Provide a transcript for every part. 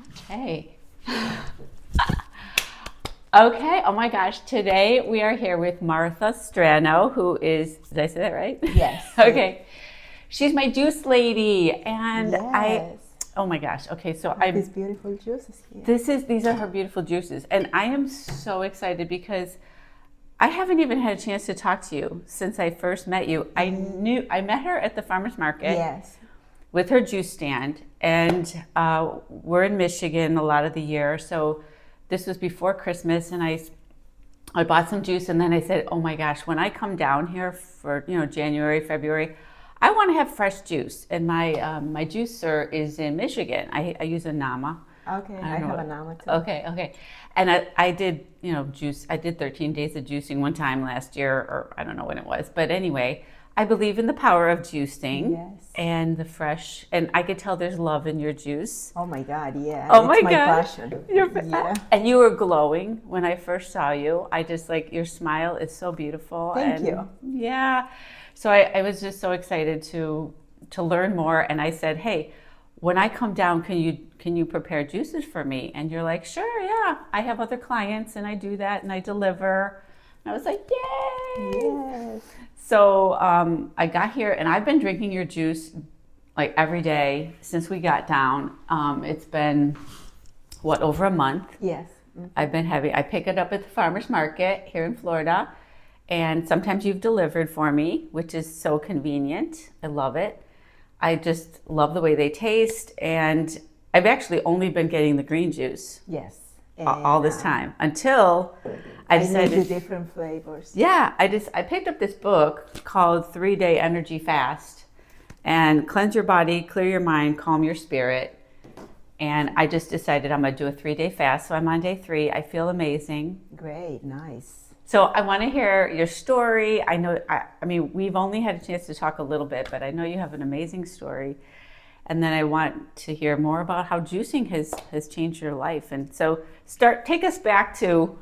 Okay. Okay. Oh my gosh. Today we are here with Martha Strano, who is, did I say that right? Yes. Okay. She's my juice lady. Yes. Oh my gosh. Okay. So Have these beautiful juices here. these are her beautiful juices. And I am so excited because I haven't even had a chance to talk to you since I first met you. I met her at the farmer's market. Yes. With her juice stand, and we're in Michigan a lot of the year. So this was before Christmas, and I bought some juice, and then I said, "Oh my gosh, when I come down here for January, February, I want to have fresh juice." And my juicer is in Michigan. I use a Nama. Okay, I have a Nama too. Okay. And I did, juice. I did 13 days of juicing one time last year, or I don't know when it was. But anyway, I believe in the power of juicing. Yes. And the fresh, and I could tell there's love in your juice. Oh my God, yeah. Oh my it's my gosh. passion. Yeah. And you were glowing when I first saw you. I just your smile is so beautiful. Thank you. Yeah. So I was just so excited to learn more. And I said, hey, when I come down, can you prepare juices for me? And you're like, sure, yeah. I have other clients and I do that and I deliver. And I was like, yay. Yes. So I got here and I've been drinking your juice like every day since we got down. It's been, over a month? Yes. Mm-hmm. I pick it up at the farmer's market here in Florida. And sometimes you've delivered for me, which is so convenient. I love it. I just love the way they taste. And I've actually only been getting the green juice. Yes. All this time until I decided need the different flavors. Yeah, I picked up this book called 3-Day Energy Fast and cleanse your body, clear your mind, calm your spirit. And I just decided I'm going to do a 3-day fast. So I'm on day 3. I feel amazing. Great, nice. So I want to hear your story. I know, I mean, we've only had a chance to talk a little bit, but I know you have an amazing story. And then I want to hear more about how juicing has changed your life. And so take us back to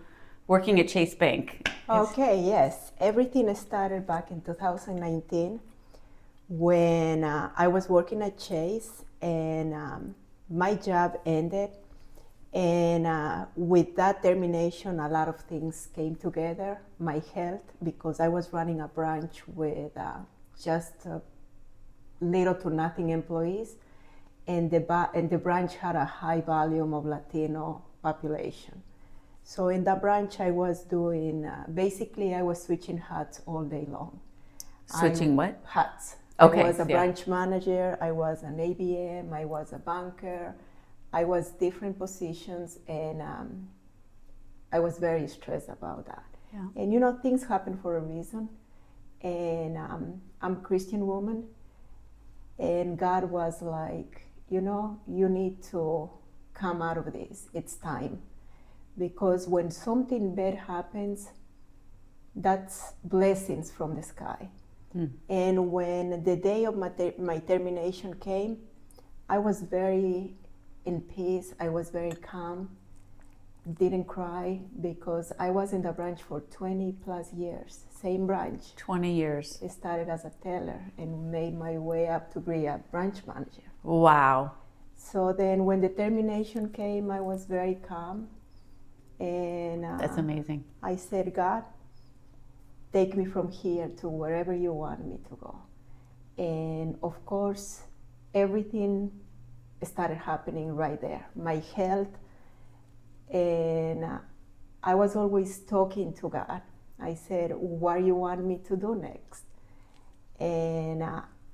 working at Chase Bank. Okay, yes. Everything started back in 2019 when I was working at Chase and my job ended. And with that termination, a lot of things came together. My health, because I was running a branch with just little to nothing employees, and the branch had a high volume of Latino population. So in that branch, I was doing basically I was switching hats all day long. Switching what? Hats. Okay. I was a branch manager. I was an ABM. I was a banker. I was different positions, and I was very stressed about that. Yeah. And things happen for a reason. And I'm a Christian woman, and God was like, you need to come out of this. It's time. Because when something bad happens, that's blessings from the sky. And when the day of my termination came, I was very in peace. I was very calm, didn't cry, because I was in the branch for 20 plus years, same branch. 20 years. I started as a teller and made my way up to be a branch manager. Wow. So then when the termination came, I was very calm. And that's amazing. I said, God, take me from here to wherever you want me to go. And of course, everything started happening right there. My health, and I was always talking to God. I said, what do you want me to do next? And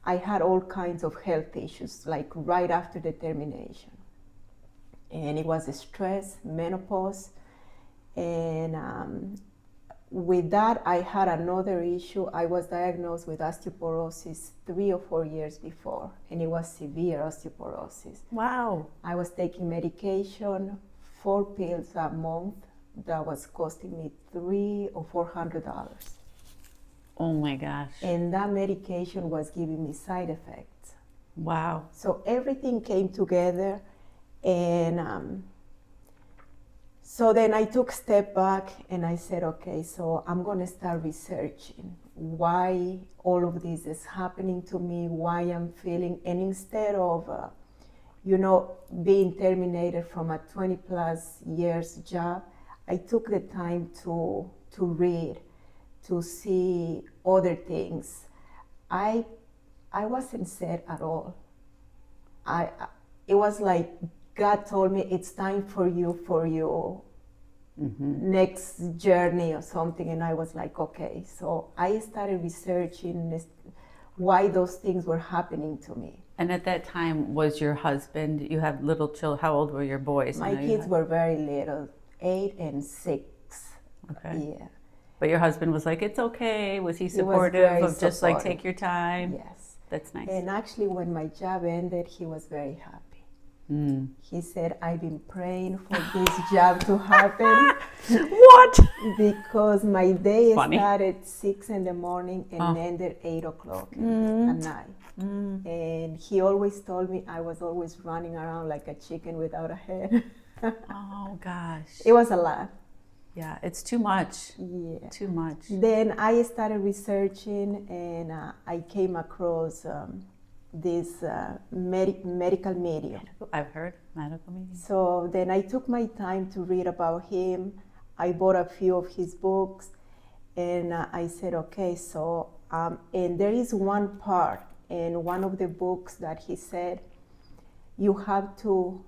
I had all kinds of health issues, like right after the termination. And it was stress, menopause, and with that, I had another issue. I was diagnosed with osteoporosis 3 or 4 years before, and it was severe osteoporosis. Wow. I was taking medication, 4 pills a month, that was costing me $300 or $400. Oh my gosh. And that medication was giving me side effects. Wow. So everything came together, and so then I took a step back and I said, okay, so I'm going to start researching why all of this is happening to me, why I'm feeling, and instead of you know, being terminated from a 20 plus years job, I took the time to read, to see other things. I wasn't sad at all. It was like God told me it's time for your next journey or something, and I was like, okay. So I started researching why those things were happening to me. And at that time, was your husband, you have little children, how old were your boys? My kids were very little, 8 and 6. Okay. Yeah. But your husband was like, it's okay. Was he was supportive very of just like, supportive. take your time? Yes. That's nice. And actually, when my job ended, he was very happy. He said, I've been praying for this job to happen. What? Because my day Funny. started 6 in the morning and ended 8 o'clock at night. And he always told me I was always running around like a chicken without a head. Oh, gosh. It was a lot. Yeah, it's too much. Yeah. Too much. Then I started researching, and I came across this medical medium. I've heard medical meetings. So then I took my time to read about him. I bought a few of his books, and I said, okay, so, and there is one part in one of the books that he said, you have to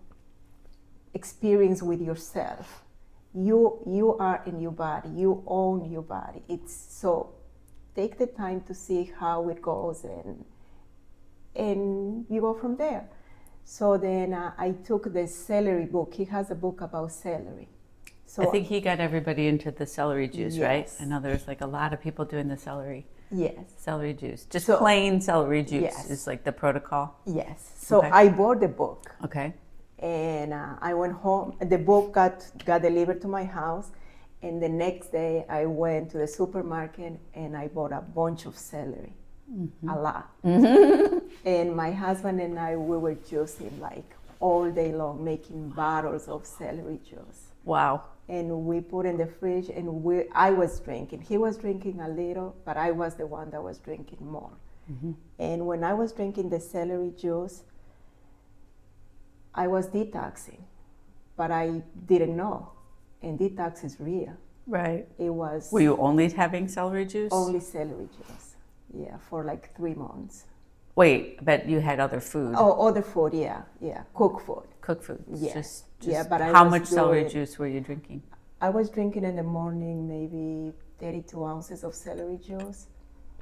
experience with yourself. You are in your body, you own your body. It's so, take the time to see how it goes, and you go from there. So then I took the celery book. He has a book about celery. So I think he got everybody into the celery juice, right? Yes. I know there's like a lot of people doing the celery yes, juice. Just So- plain celery juice Yes. is like the protocol. yes. So Okay. I bought the book, Okay. and I went home. The book got delivered to my house, and the next day I went to the supermarket and I bought a bunch of celery, a lot. And my husband and I, we were juicing like all day long, making bottles of celery juice. Wow. And we put in the fridge, and I was drinking. He was drinking a little, but I was the one that was drinking more. And when I was drinking the celery juice, I was detoxing, but I didn't know. And detox is real. Right. It was Were you only having celery juice? only celery juice, yeah, for like 3 months. Wait, but you had other food. Oh, other food, yeah, cooked food. Cooked food. Yes. Just Yeah, but I how was much celery doing- juice were you drinking? I was drinking in the morning maybe 32 ounces of celery juice.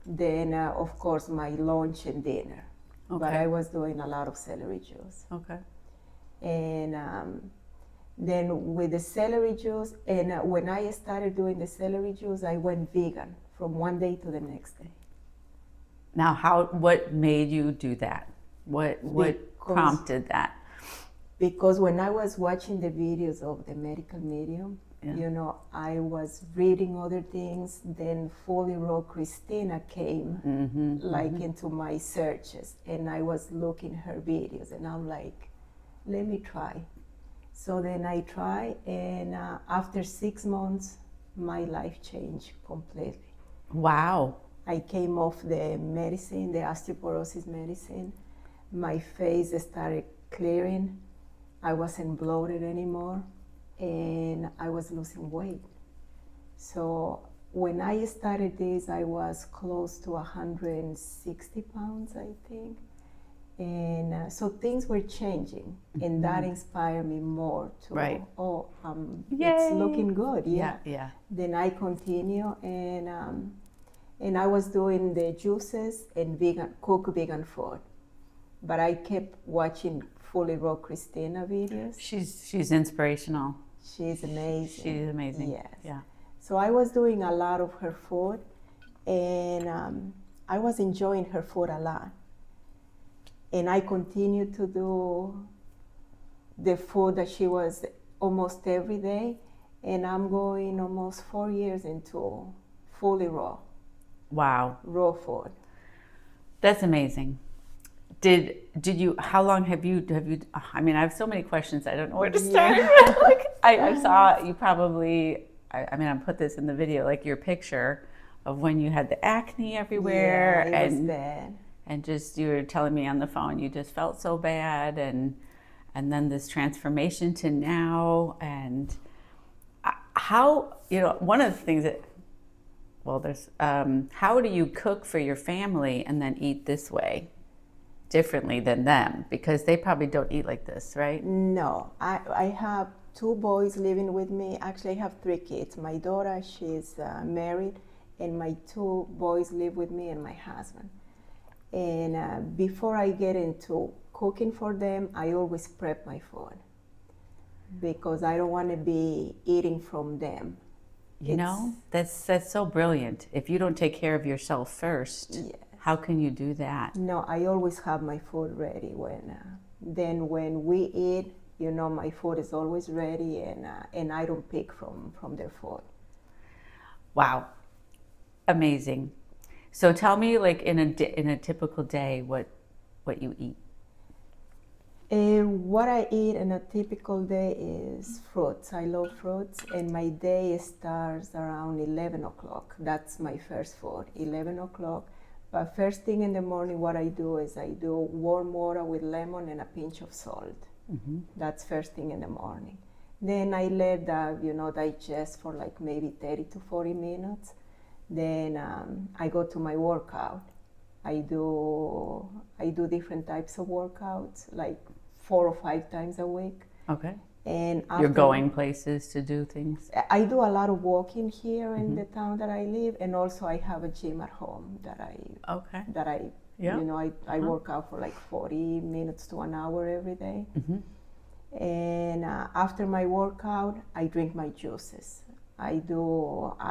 Then, of course, my lunch and dinner. But Okay. I was doing a lot of celery juice. Okay. And then with the celery juice, and when I started doing the celery juice, I went vegan from one day to the next day. Now, what made you do that? What Because- prompted that? Because when I was watching the videos of the medical medium, Yeah. you know, I was reading other things. Then Fully Raw Christina came like into my searches, and I was looking her videos, and I'm like, let me try. So then I tried, and after 6 months, my life changed completely. Wow. I came off the medicine, the osteoporosis medicine. My face started clearing. I wasn't bloated anymore, and I was losing weight. So when I started this, I was close to 160 pounds, I think. And so things were changing, and that inspired me more to, Right. it's Yay. looking good, Yeah. Yeah. Then I continue, and I was doing the juices and cook vegan food, but I kept watching Fully Raw Christina videos. She's inspirational. She's amazing. She's amazing. Yes. Yeah. So I was doing a lot of her food, and I was enjoying her food a lot. And I continued to do the food that she was almost every day, and I'm going almost 4 years into fully raw Wow. food. That's amazing. Did you? How long have you? I mean, I have so many questions. I don't know where to start. Like, I saw you probably. I mean, I put this in the video, like your picture of when you had the acne everywhere, Yeah, it was and bad. and just you were telling me on the phone you just felt so bad, and and then this transformation to now. And how, one of the things that, well, there's, how do you cook for your family and then eat this way differently than them? Because they probably don't eat like this, right? No, I have 2 boys living with me. Actually, I have 3 kids. My daughter, she's married, and my 2 boys live with me and my husband. And before I get into cooking for them, I always prep my food because I don't want to be eating from them. That's so brilliant. If you don't take care of yourself first, Yes. how can you do that? No, I always have my food ready. Then when we eat, my food is always ready, and I don't pick from their food. Wow, amazing. So tell me, like in a typical day, what you eat. What I eat in a typical day is fruits. I love fruits, and my day starts around 11 o'clock. That's my first food, 11 o'clock. But first thing in the morning, what I do is I do warm water with lemon and a pinch of salt. Mm-hmm. That's first thing in the morning. Then I let that, digest for like maybe 30 to 40 minutes. Then I go to my workout. I do different types of workouts, like 4 or 5 times a week. Okay. And you're going places to do things? I do a lot of walking here in the town that I live, and also I have a gym at home that I work out for like 40 minutes to an hour every day. Mm-hmm. And after my workout, I drink my juices. I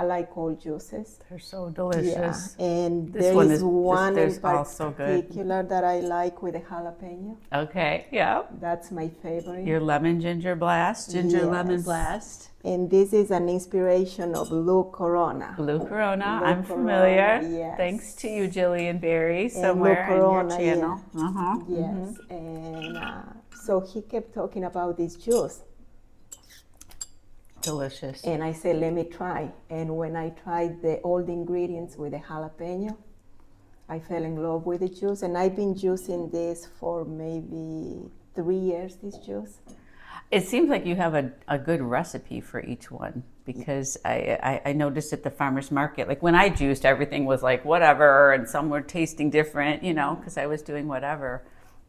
like all juices. They're so delicious. Yeah. And there is one in particular that I like with a jalapeno. Okay, yeah. That's my favorite. Your lemon ginger blast, lemon blast. And this is an inspiration of Blue Corona. Blue Corona, I'm familiar. Yes. Thanks to you, Jillian Berry, somewhere in your channel. Yeah. Uh-huh. Yes. Mm-hmm. And so he kept talking about this juice. Delicious. And I said, let me try. And when I tried all the ingredients with the jalapeno, I fell in love with the juice. And I've been using this for maybe 3 years, this juice. It seems like you have a good recipe for each one, because I noticed at the farmer's market, like when I juiced, everything was like whatever, and some were tasting different, because I was doing whatever.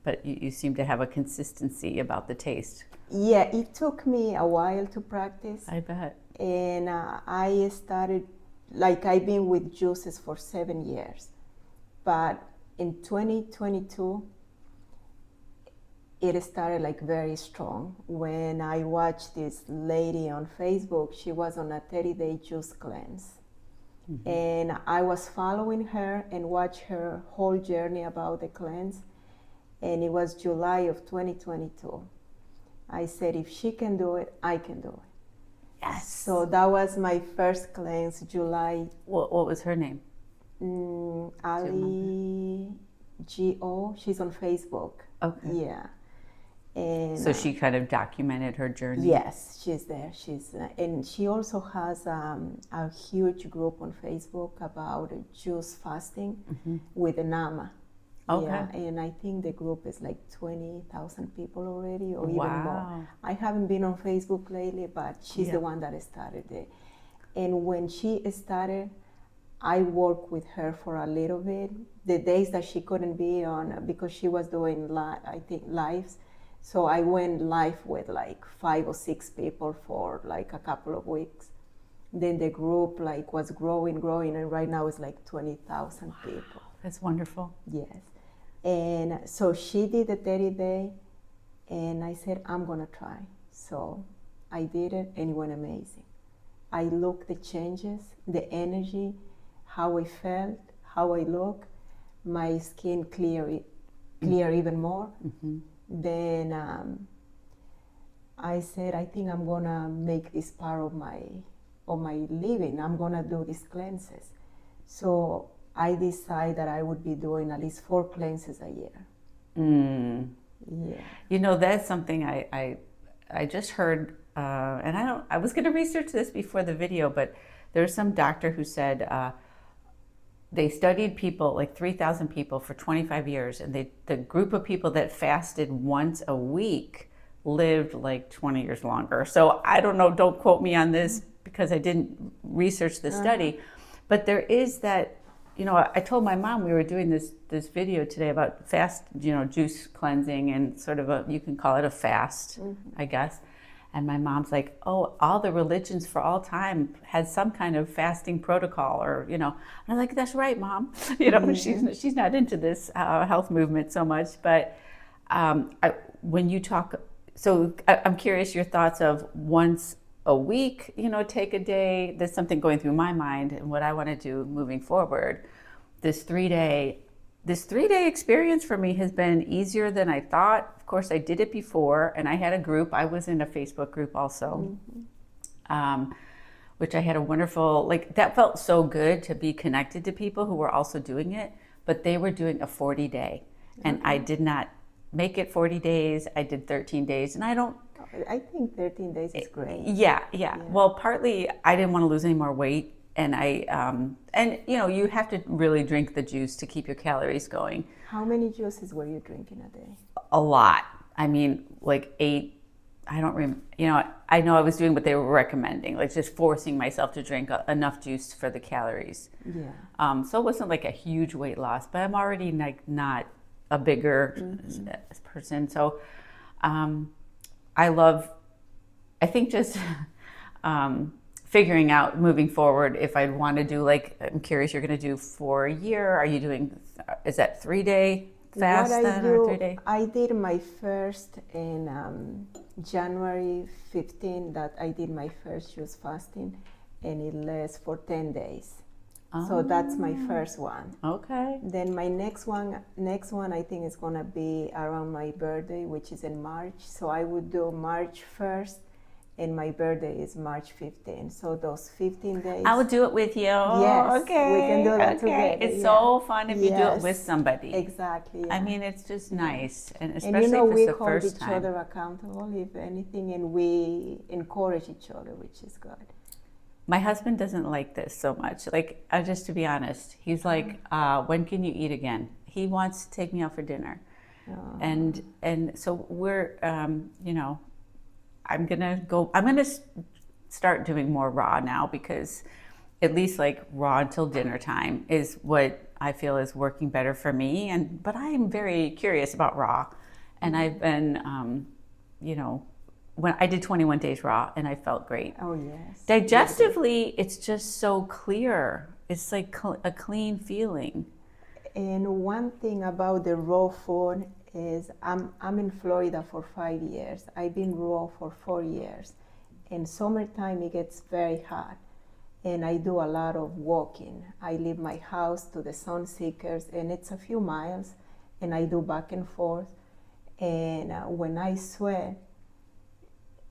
But you seem to have a consistency about the taste. Yeah, it took me a while to practice. I bet. And I started, I've been with juices for 7 years. But in 2022, it started very strong. When I watched this lady on Facebook, she was on a 30-day juice cleanse. Mm-hmm. And I was following her and watched her whole journey about the cleanse. And it was July of 2022. I said, if she can do it, I can do it. Yes. So that was my first cleanse, July. What was her name? Ali G.O. She's on Facebook. Okay. Yeah. And so she kind of documented her journey? Yes, she's there. And she also has a huge group on Facebook about juice fasting with a Nama. Okay. Yeah, and I think the group is 20,000 people already, or even more. I haven't been on Facebook lately, but she's the one that started it. And when she started, I worked with her for a little bit. The days that she couldn't be on, because she was doing, lives. So I went live with 5 or 6 people for a couple of weeks. Then the group was growing, and right now it's 20,000 people. That's wonderful. Yes. And so she did the 30-day, and I said, I'm going to try. So I did it, and it went amazing. I looked the changes, the energy, how I felt, how I look. My skin clear even more. Mm-hmm. Then I said, I think I'm going to make this part of my living. I'm going to do these cleanses. So I decided that I would be doing at least 4 cleanses a year. Mm. Yeah. That's something I just heard, and I was going to research this before the video, but there's some doctor who said they studied people, 3,000 people for 25 years, and the group of people that fasted once a week lived like 20 years longer. So I don't know, don't quote me on this because I didn't research the study, but there is that, you know, I told my mom we were doing this video today about fast, you know, juice cleansing and sort of a, you can call it a fast, I guess. And my mom's like, oh, all the religions for all time had some kind of fasting protocol, or, you know. And I'm like, that's right, Mom. You know, she's not into this health movement so much. But when you talk, so I'm curious your thoughts of once a week, you know, take a day. There's something going through my mind and what I want to do moving forward. This 3-day experience for me has been easier than I thought. Of course, I did it before, and I had a group. I was in a Facebook group also, which I had a wonderful, like, that felt so good to be connected to people who were also doing it, but they were doing a 40-day, and I did not make it 40 days. I did 13 days, and I think 13 days is great. Yeah. Well, partly I didn't want to lose any more weight. And and you know, you have to really drink the juice to keep your calories going. How many juices were you drinking a day? A lot. I mean, like 8. I don't remember. You know, I know I was doing what they were recommending, like just forcing myself to drink enough juice for the calories. Yeah. So it wasn't like a huge weight loss, but I'm already like not a bigger person. So I think just figuring out moving forward if I'd want to do, like, I'm curious, you're going to do for a year. Are you doing, is that 3-day fast then, or 3-day? I did my first in January 15, that I did my first juice fasting, and it lasts for 10 days. So that's my first one. Okay. Then my next one I think is gonna be around my birthday, which is in March. So I would do March 1st, and my birthday is March 15th. So those 15 days. I will do it with you. Yes, Okay. we can do that together. It's so fun if you do it with somebody. Exactly. Yeah. I mean, it's just nice, and especially And you know, if we it's the hold first each time. other accountable, if anything, and we encourage each other, which is good. My husband doesn't like this so much. Like, just to be honest, he's like, when can you eat again? He wants to take me out for dinner. And so we're, you know, I'm gonna start doing more raw now, because at least like raw until dinner time is what I feel is working better for me. But I am very curious about raw, and I've been, you know, when I did 21 days raw, and I felt great. Oh yes. Digestively, it's just so clear. It's like a clean feeling. And one thing about the raw food is I'm in Florida for 5 years. I've been raw for 4 years. In summertime, it gets very hot, and I do a lot of walking. I leave my house to the Sun Seekers, and it's a few miles, and I do back and forth. And when I sweat,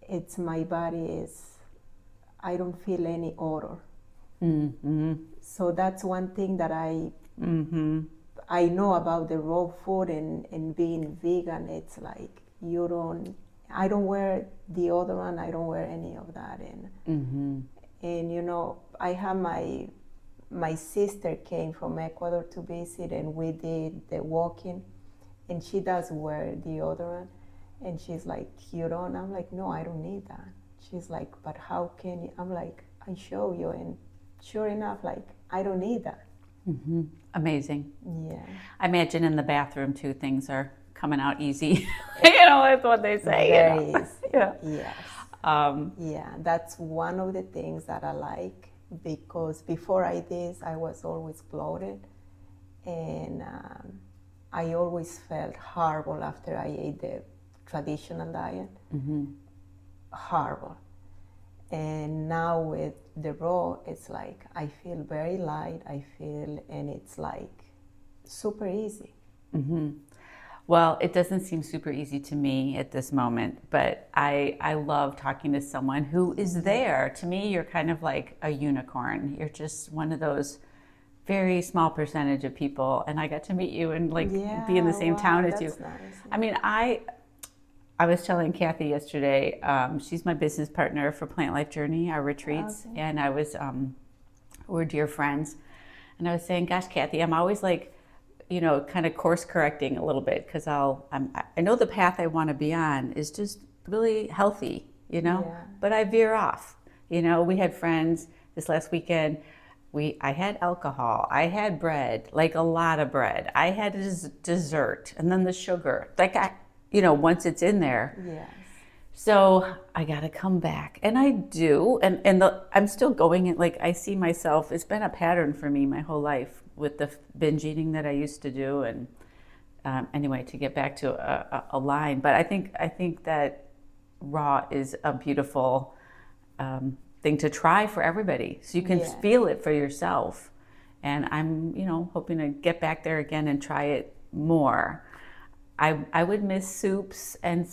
it's my body is, I don't feel any odor. So that's one thing that I know about the raw food and being vegan. It's like I don't wear deodorant, I don't wear any of that. And you know, I have my sister came from Ecuador to visit, and we did the walking, and she does wear deodorant, and she's like, you don't? I'm like, no, I don't need that. She's like, but how can you? I'm like, I show you, and sure enough, like, I don't need that. Amazing. Yeah. I imagine in the bathroom too, things are coming out easy. You know, that's what they say. Very you know? easy. Yeah. Yes. Yeah, that's one of the things that I like, because before I did this, I was always bloated, and I always felt horrible after I ate the traditional diet. Horrible. And now with the raw, it's like I feel very light. And it's like super easy. Well, it doesn't seem super easy to me at this moment, but I love talking to someone who is there. To me, you're kind of like a unicorn. You're just one of those very small percentage of people, and I got to meet you and like be in the same town as you. Nice. I mean, I was telling Kathy yesterday, she's my business partner for Plant Life Journey, our retreats, and I was, we're dear friends, and I was saying, gosh, Kathy, I'm always like, you know, kind of course correcting a little bit, because I know the path I want to be on is just really healthy, Yeah. but I veer off. We had friends this last weekend. I had alcohol, I had bread, like a lot of bread. I had dessert and then the sugar. Like once it's in there. Yes. So I got to come back, and I do, and I'm still going. Like I see myself. It's been a pattern for me my whole life with the binge eating that I used to do, and anyway, to get back to a line. But I think that raw is a beautiful thing to try for everybody, so you can Yes. feel it for yourself. And I'm hoping to get back there again and try it more. I would miss soups, and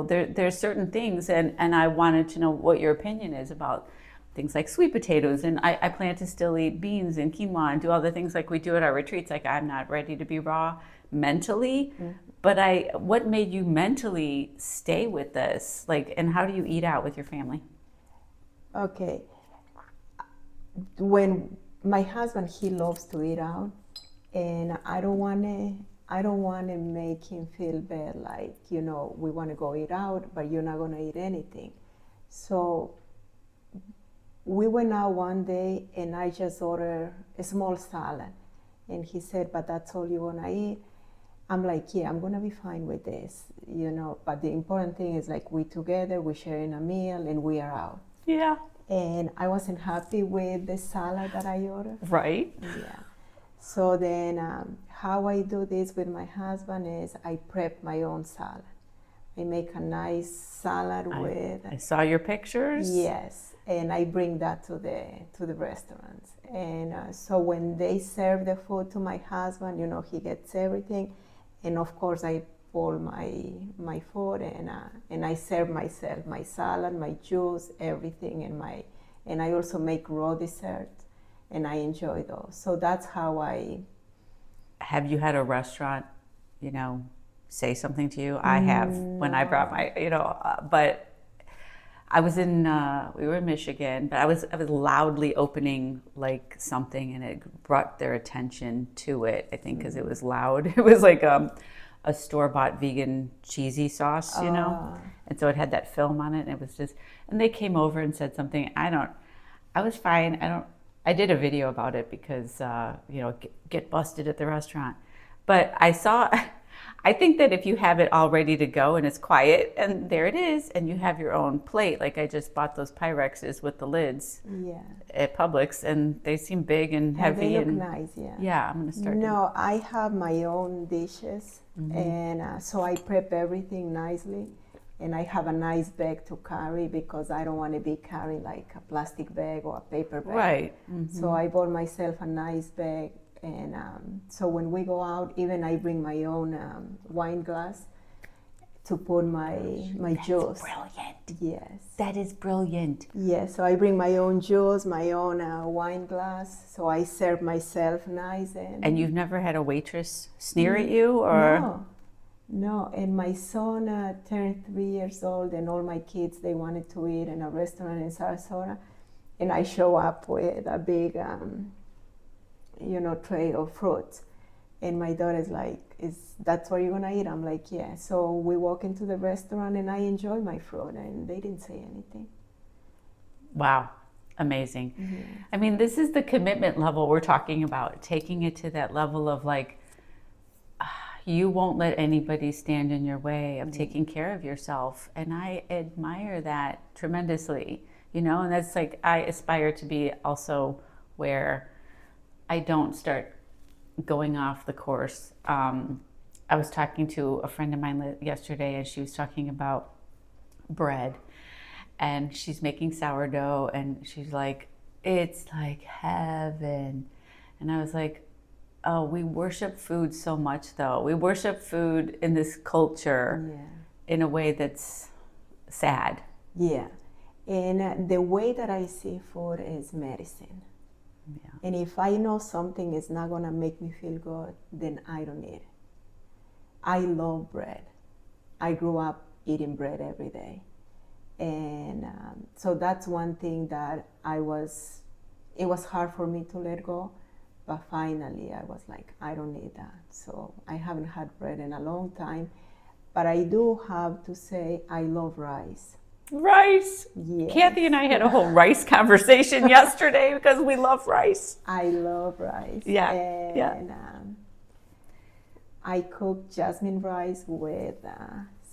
there's certain things, and I wanted to know what your opinion is about things like sweet potatoes, and I plan to still eat beans and quinoa and do all the things like we do at our retreats. Like I'm not ready to be raw mentally, but what made you mentally stay with this? Like, and how do you eat out with your family? Okay. When my husband, he loves to eat out, and I don't want to make him feel bad, like, we want to go eat out, but you're not going to eat anything. So we went out one day, and I just ordered a small salad. And he said, but that's all you want to eat? I'm like, yeah, I'm going to be fine with this, but the important thing is, like, we together, we're sharing a meal, and we are out. Yeah. And I wasn't happy with the salad that I ordered. Right. Yeah. So then how I do this with my husband is I prep my own salad. I make a nice salad with... I saw your pictures. Yes, and I bring that to the restaurants. And so when they serve the food to my husband, he gets everything. And of course I pour my food, and I serve myself my salad, my juice, everything, and I also make raw dessert. And I enjoy those. So that's how I... Have you had a restaurant, say something to you? I have, when I brought my, but I was we were in Michigan, but I was loudly opening like something, and it brought their attention to it, I think, because it was loud. It was like a store-bought vegan cheesy sauce, and so it had that film on it, and it was just, and they came over and said something. I was fine. I did a video about it because, get busted at the restaurant. But I think that if you have it all ready to go and it's quiet and there it is, and you have your own plate, like I just bought those Pyrexes with the lids at Publix, and they seem big and heavy. They look nice, yeah. Yeah, I'm going to start. No, I have my own dishes, and so I prep everything nicely. And I have a nice bag to carry because I don't want to be carrying like a plastic bag or a paper bag. Right. So I bought myself a nice bag. And so when we go out, even I bring my own wine glass to put my juice. Brilliant. Yes. That is brilliant. Yes, so I bring my own juice, my own wine glass. So I serve myself nice. And you've never had a waitress sneer at you? Or? No, and my son turned 3 years old, and all my kids, they wanted to eat in a restaurant in Sarasota, and I show up with a big, tray of fruits, and my daughter's like, that's what you're gonna eat? I'm like, yeah. So we walk into the restaurant, and I enjoy my fruit, and they didn't say anything. Wow, amazing. I mean, this is the commitment level we're talking about, taking it to that level of like, you won't let anybody stand in your way of taking care of yourself. And I admire that tremendously, and that's like, I aspire to be also where I don't start going off the course. I was talking to a friend of mine yesterday, and she was talking about bread, and she's making sourdough, and she's like, it's like heaven. And I was like, oh, we worship food so much, though. We worship food in this culture in a way that's sad. Yeah. And the way that I see food is medicine. Yeah. And if I know something is not going to make me feel good, then I don't eat it. I love bread. I grew up eating bread every day. And so that's one thing that it was hard for me to let go. But finally, I was like, I don't need that. So I haven't had bread in a long time. But I do have to say I love rice. Rice. Yes. Kathy and I had a whole rice conversation yesterday because we love rice. I love rice. Yeah. And I cook jasmine rice with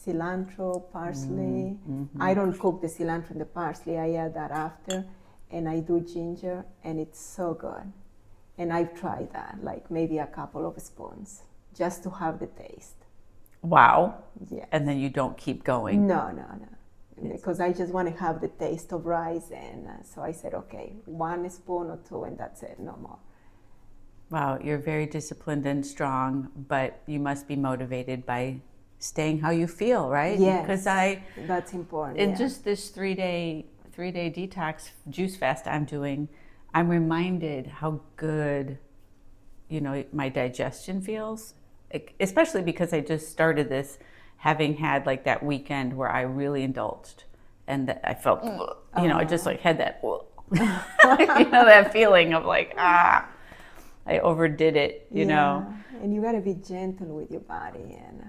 cilantro, parsley. I don't cook the cilantro and the parsley. I add that after. And I do ginger, and it's so good. And I've tried that, like maybe a couple of spoons, just to have the taste. Wow. Yeah. And then you don't keep going. No. Because I just want to have the taste of rice. And so I said, okay, 1 spoon or 2, and that's it, no more. Wow, you're very disciplined and strong, but you must be motivated by staying how you feel, right? Yes, because that's important. In just this three-day detox juice fast I'm doing, I'm reminded how good, my digestion feels, especially because I just started this having had like that weekend where I really indulged, and that I felt, I just like had that, that feeling of like, I overdid it, you know. And you got to be gentle with your body. And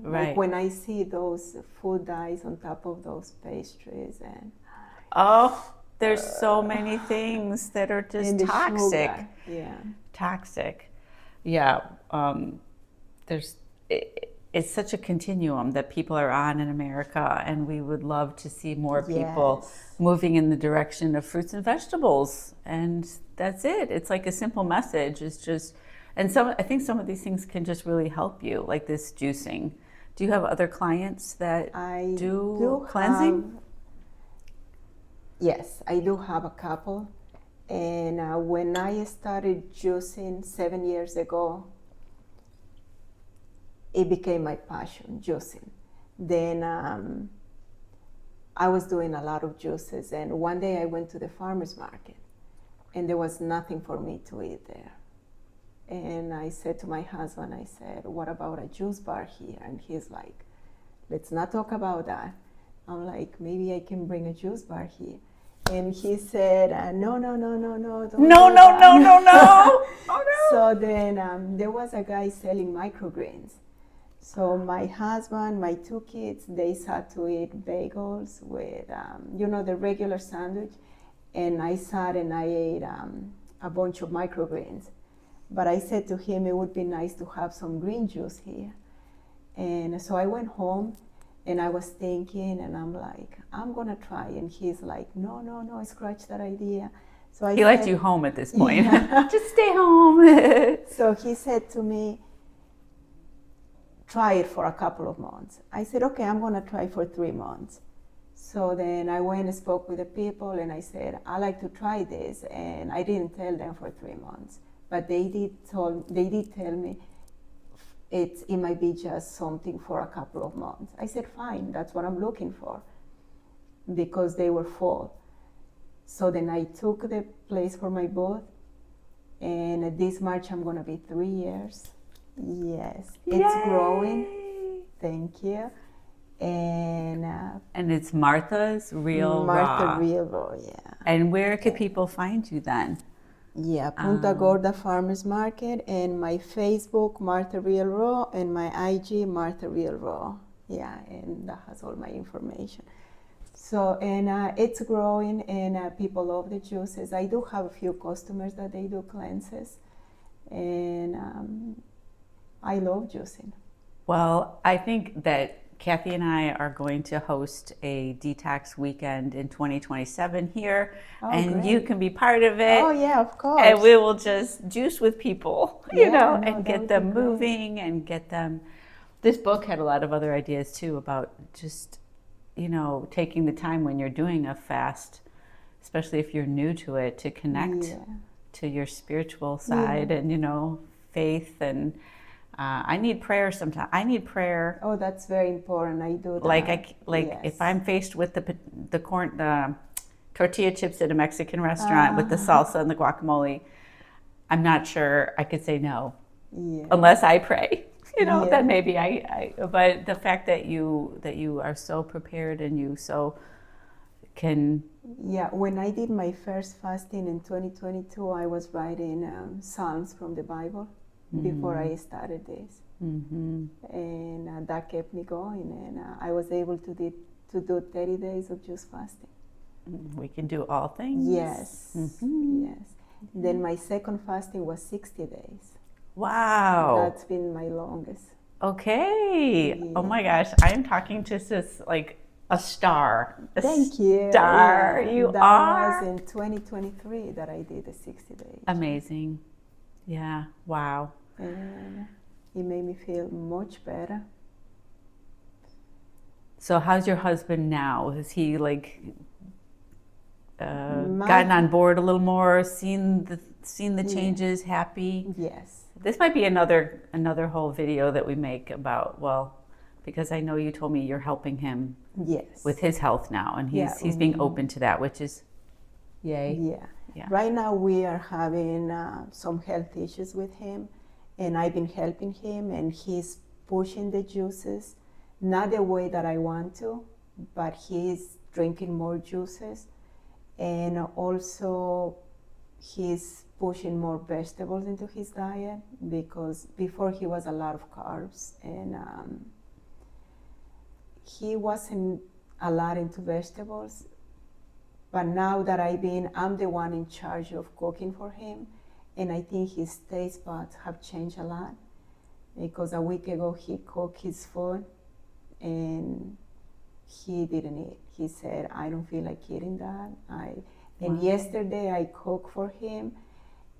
right. Like when I see those food dyes on top of those pastries, and there's so many things that are just toxic. Sugar. Toxic. It's such a continuum that people are on in America, and we would love to see more people moving in the direction of fruits and vegetables. And that's it. It's like a simple message. It's just, and I think some of these things can just really help you, like this juicing. Do you have other clients that do cleansing? Yes, I do have a couple. And when I started juicing 7 years ago, it became my passion, juicing. Then I was doing a lot of juices, and one day I went to the farmer's market, and there was nothing for me to eat there. And I said to my husband, I said, what about a juice bar here? And he's like, let's not talk about that. I'm like, maybe I can bring a juice bar here. And he said, no. No. Oh, no. So then there was a guy selling microgreens. So my husband, my 2 kids, they sat to eat bagels with, the regular sandwich. And I sat and I ate a bunch of microgreens. But I said to him, it would be nice to have some green juice here. And so I went home and I was thinking, and I'm like, I'm going to try. And he's like, no, scratch that idea. So he let you home at this point. Just stay home. So he said to me, try it for a couple of months. I said, okay, I'm going to try for 3 months. So then I went and spoke with the people, and I said, I like to try this. And I didn't tell them for 3 months, but they did tell me it might be just something for a couple of months. I said, fine, that's what I'm looking for, because they were full. So then I took the place for my booth, and this March I'm going to be 3 years. Yes, it's Yay! growing. Thank you. And it's Martha's Real Martha Real Raw, yeah. And where could people find you then? Yeah, Punta Gorda Farmers Market, and my Facebook, Martha Real Raw, and my IG, Martha Real Raw. Yeah, and that has all my information. So, and it's growing, and people love the juices. I do have a few customers that they do cleanses, and I love juicing. Well, I think that Kathy and I are going to host a detox weekend in 2027 here, and great. you can be part of it. Oh yeah, of course. And we will just juice with people, and get them great. moving and get them. This book had a lot of other ideas too about just, taking the time when you're doing a fast, especially if you're new to it, to connect to your spiritual side and, faith and. I need prayer sometimes. I need prayer. Oh, that's very important. I do that. If I'm faced with the tortilla chips at a Mexican restaurant with the salsa and the guacamole, I'm not sure I could say no, unless I pray. Then maybe I. But the fact that you are so prepared and you so can. Yeah, when I did my first fasting in 2022, I was writing Psalms from the Bible before I started this. And that kept me going, and I was able to do 30 days of juice fasting. We can do all things. Yes, yes. Then my second fasting was 60 days. Wow. That's been my longest. Okay. Yeah. Oh my gosh, I am talking to this like a star. Thank you. Star. Yeah, You that are. was in 2023 that I did the 60 days. Amazing. Yeah. Wow. And it made me feel much better. So how's your husband now? Has he like gotten on board a little more, seen the changes, happy? Yes. This might be another whole video that we make about, well, because I know you told me you're helping him Yes. with his health now, and he's being open to that, which is yay. Yeah. Yeah. Right now we are having some health issues with him, and I've been helping him, and he's pushing the juices, not the way that I want to, but he's drinking more juices, and also he's pushing more vegetables into his diet, because before he was a lot of carbs, and he wasn't a lot into vegetables. But now that I'm the one in charge of cooking for him, and I think his taste buds have changed a lot, because a week ago he cooked his food and he didn't eat. He said, I don't feel like eating that. And yesterday I cooked for him,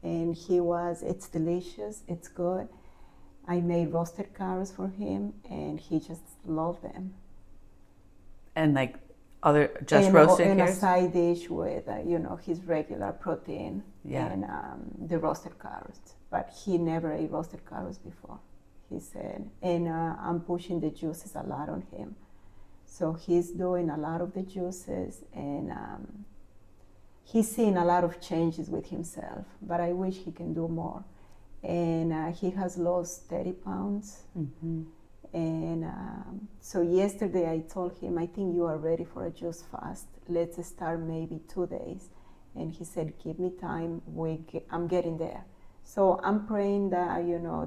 and it's delicious, it's good. I made roasted carrots for him, and he just loved them. And like roasted and carrots? a side dish with his regular protein and the roasted carrots. But he never ate roasted carrots before, he said. And I'm pushing the juices a lot on him, so he's doing a lot of the juices, and he's seeing a lot of changes with himself. But I wish he can do more. And he has lost 30 pounds. And so yesterday I told him, I think you are ready for a juice fast. Let's start maybe 2 days. And he said, give me time, I'm getting there. So I'm praying that,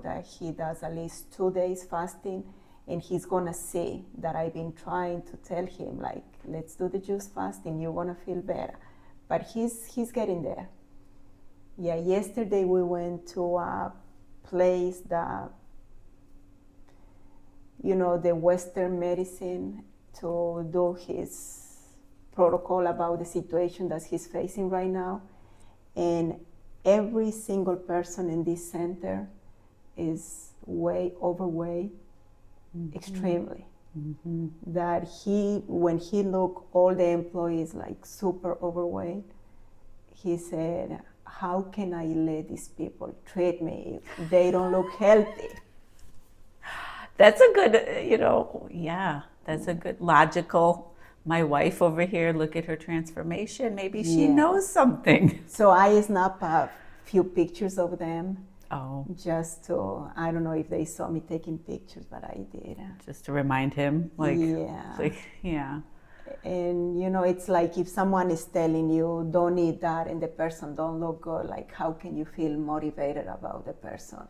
that he does at least 2 days fasting, and he's gonna see that I've been trying to tell him, like, let's do the juice fasting, you're gonna feel better. But he's getting there. Yeah, yesterday we went to a place that, the Western medicine, to do his protocol about the situation that he's facing right now. And every single person in this center is way overweight, extremely. That when he looked all the employees like super overweight, he said, how can I let these people treat me if they don't look healthy? That's a good, that's a good logical. My wife over here, look at her transformation. Maybe she knows something. So I snapped a few pictures of them. Oh. Just to, I don't know if they saw me taking pictures, but I did. Just to remind him, yeah. And it's like if someone is telling you don't eat that and the person don't look good, like how can you feel motivated about the person?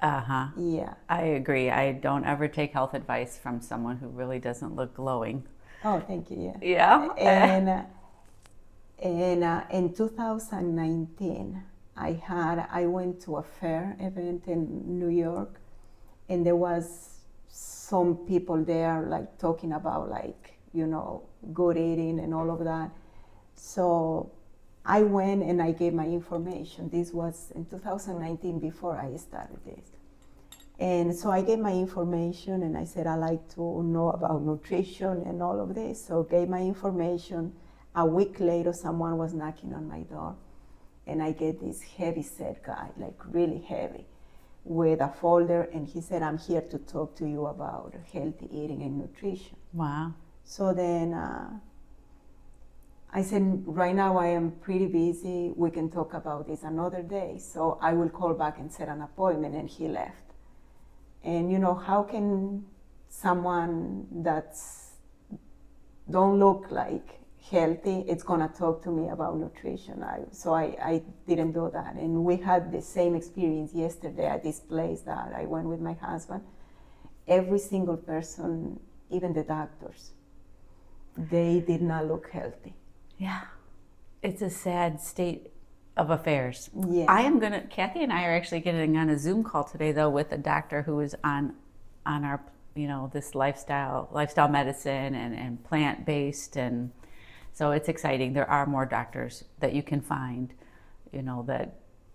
Yeah. I agree. I don't ever take health advice from someone who really doesn't look glowing. Oh, thank you. Yeah. And in 2019, I went to a fair event in New York, and there was some people there like talking about good eating and all of that. So I went and I gave my information. This was in 2019 before I started this. And so I gave my information and I said, I like to know about nutrition and all of this. So gave my information. A week later, someone was knocking on my door, and I get this heavy set guy, like really heavy, with a folder, and he said, I'm here to talk to you about healthy eating and nutrition. Wow. So then I said, right now I am pretty busy. We can talk about this another day. So I will call back and set an appointment, and he left. And how can someone that's don't look like healthy, it's gonna talk to me about nutrition. So I didn't do that. And we had the same experience yesterday at this place that I went with my husband. Every single person, even the doctors, they did not look healthy. Yeah. It's a sad state of affairs. Yeah. Kathy and I are actually getting on a Zoom call today though with a doctor who is on our, this lifestyle medicine and plant-based, and so it's exciting. There are more doctors that you can find, that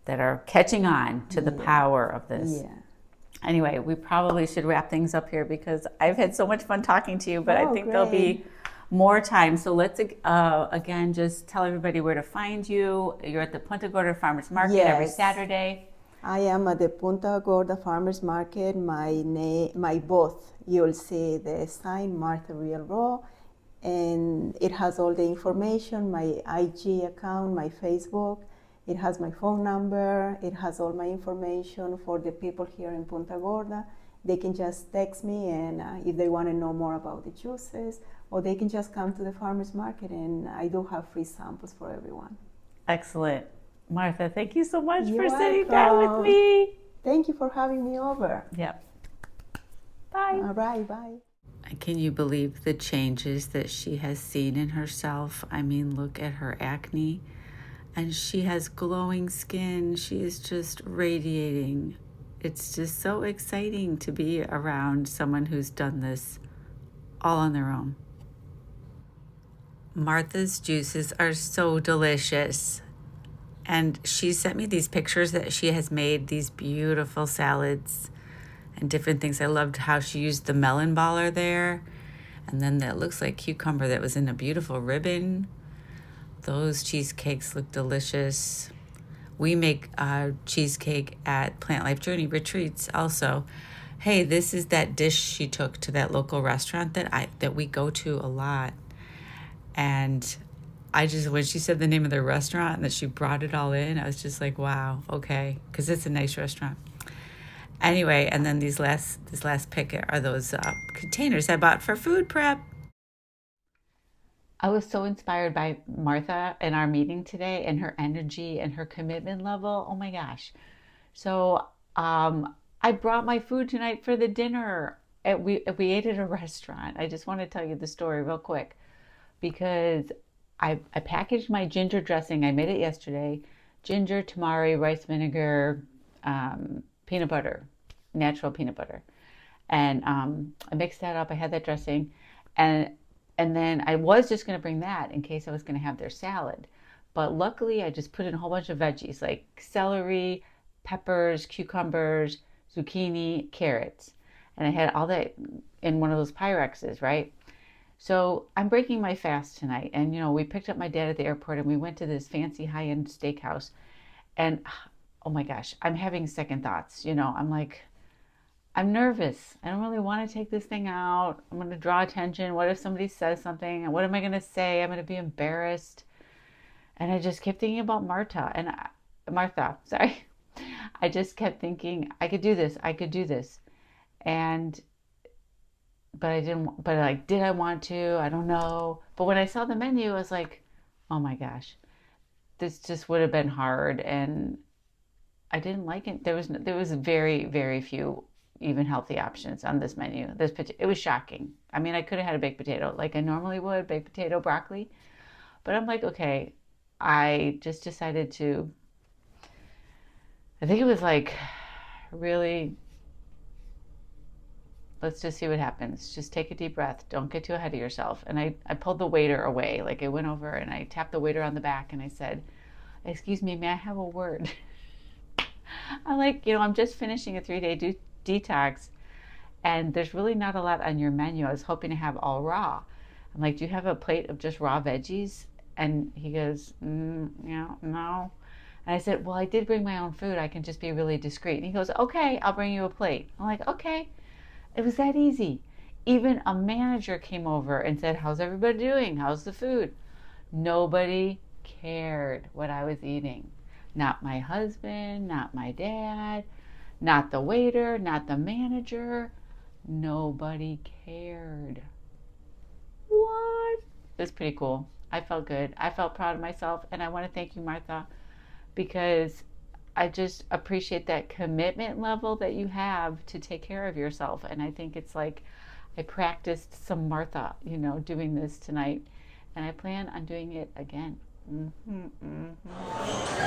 are catching on to the power of this. Yeah. Anyway, we probably should wrap things up here because I've had so much fun talking to you, but I think there'll be more time. So let's again just tell everybody where to find you. You're at the Punta Gorda Farmers Market every Saturday. I am at the Punta Gorda Farmers Market. My booth, you'll see the sign Martha Real Raw, and it has all the information, my IG account, my Facebook. It has my phone number. It has all my information for the people here in Punta Gorda. They can just text me, and if they want to know more about the juices, or they can just come to the farmers market, and I do have free samples for everyone. Excellent. Martha, thank you so much for sitting down with me. Thank you for having me over. Yep. Bye. All right, bye. Can you believe the changes that she has seen in herself? I mean, look at her acne. And she has glowing skin. She is just radiating. It's just so exciting to be around someone who's done this all on their own. Martha's juices are so delicious. And she sent me these pictures that she has made, these beautiful salads and different things. I loved how she used the melon baller there. And then that looks like cucumber that was in a beautiful ribbon. Those cheesecakes look delicious. We make cheesecake at Plant Life Journey retreats also. Hey, this is that dish she took to that local restaurant that we go to a lot. And when she said the name of the restaurant and that she brought it all in, I was just like, wow, okay, because it's a nice restaurant. Anyway, and then this last pick are those containers I bought for food prep. I was so inspired by Martha in our meeting today and her energy and her commitment level. Oh my gosh. So I brought my food tonight for the dinner. We ate at a restaurant. I just want to tell you the story real quick because I packaged my ginger dressing. I made it yesterday. Ginger, tamari, rice vinegar, peanut butter, natural peanut butter. And I mixed that up. I had that dressing. And then I was just going to bring that in case I was going to have their salad. But luckily, I just put in a whole bunch of veggies like celery, peppers, cucumbers, zucchini, carrots. And I had all that in one of those Pyrexes, right? So I'm breaking my fast tonight. And, we picked up my dad at the airport and we went to this fancy high-end steakhouse. And, oh my gosh, I'm having second thoughts. I'm like, I'm nervous. I don't really want to take this thing out. I'm going to draw attention. What if somebody says something? And what am I going to say? I'm going to be embarrassed. And I just kept thinking about Martha. Sorry. I just kept thinking, I could do this. But I didn't, did I want to? I don't know. But when I saw the menu, I was like, oh my gosh, this just would have been hard. And I didn't like it. There was very, very few even healthy options on this menu. It was shocking. I mean, I could have had a baked potato like I normally would, baked potato, broccoli. But I'm like, okay, I just decided to, I think it was like, really, let's just see what happens. Just take a deep breath. Don't get too ahead of yourself. And I pulled the waiter away. Like I went over and I tapped the waiter on the back and I said, excuse me, may I have a word? I'm like, I'm just finishing a 3-day detox and there's really not a lot on your menu. I was hoping to have all raw. I'm like, do you have a plate of just raw veggies? And he goes, no. And I said, well, I did bring my own food. I can just be really discreet. And he goes, okay, I'll bring you a plate. I'm like, okay. It was that easy. Even a manager came over and said, how's everybody doing? How's the food? Nobody cared what I was eating. Not my husband, not my dad, not the waiter, not the manager. Nobody cared. What? It was pretty cool. I felt good. I felt proud of myself. And I want to thank you, Martha, because I just appreciate that commitment level that you have to take care of yourself. And I think it's like I practiced some Martha, you know, doing this tonight. And I plan on doing it again. Mm-hmm, mm-hmm.